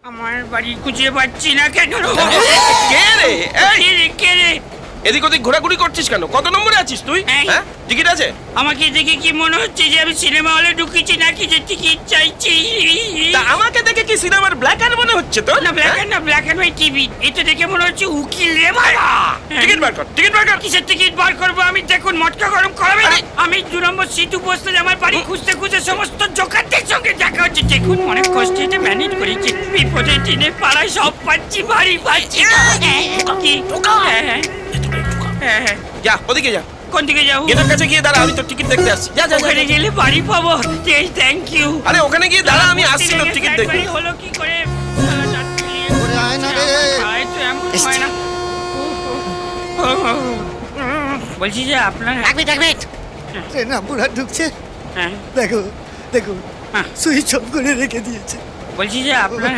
আমার বাড়ি খুঁজে পাচ্ছি না কেন? কে রে? এই, কে রে, কে রে? এদিক ওদিক ঘোরাঘুরি করছিস কেন? কত নম্বরে আছিস তুই? এই। হ্যাঁ, টিকিট আছে? আমাকে দেখে কি মনে হচ্ছে যে আমি সিনেমা হলে ঢুকেছি নাকি যে টিকিট চাইছি? তা আমাকে দেখে কি সিনেমার ব্ল্যাক অ্যান্ড মনে হচ্ছে তো? না ব্ল্যাক অ্যান্ড না, ব্ল্যাক অ্যান্ড হোয়াইট টিভি। এটা দেখে মনে হচ্ছে উকিল রে মারা। টিকিট বার কর, টিকিট বার কর। কিসের টিকিট বার করবো আমি? দেখুন মটকা গরম করাবে না। আরে! আমি 2 নম্বর সিটু বসতে আমার বাড়ি খুঁজতে খুঁজতে সমস্ত জোকারদের সঙ্গে দেখা হচ্ছে। দেখুন অনেক কষ্টে এটা ম্যানেজ করেছি। বিপদের দিনে পাড়ায় সব পাচ্ছি, বাড়ি পাচ্ছি না। কি? হ্যাঁ, হ্যাঁ। যা, ওদিকে যা। কোন দিকে যাবো? গেটের কাছে গিয়ে দাঁড়া, আমি তোর টিকিট দেখতে আসছি। যা, যা, যা। ওখানে গেলে বাড়ি পাবো। Thank you. আরে ওখানে গিয়ে দাঁড়া, আমি আসছি তোর টিকিট দেখতে। হলো কি করে? ওরে আয় না রে। তো এমন হয় না। বলছি যে আপনার ট্রেন রামপুরহাট ঢুকছে। হ্যাঁ, দেখো দেখো হ্যাঁ। সুইচ অফ করে রেখে দিয়েছে। বলছি যে আপনার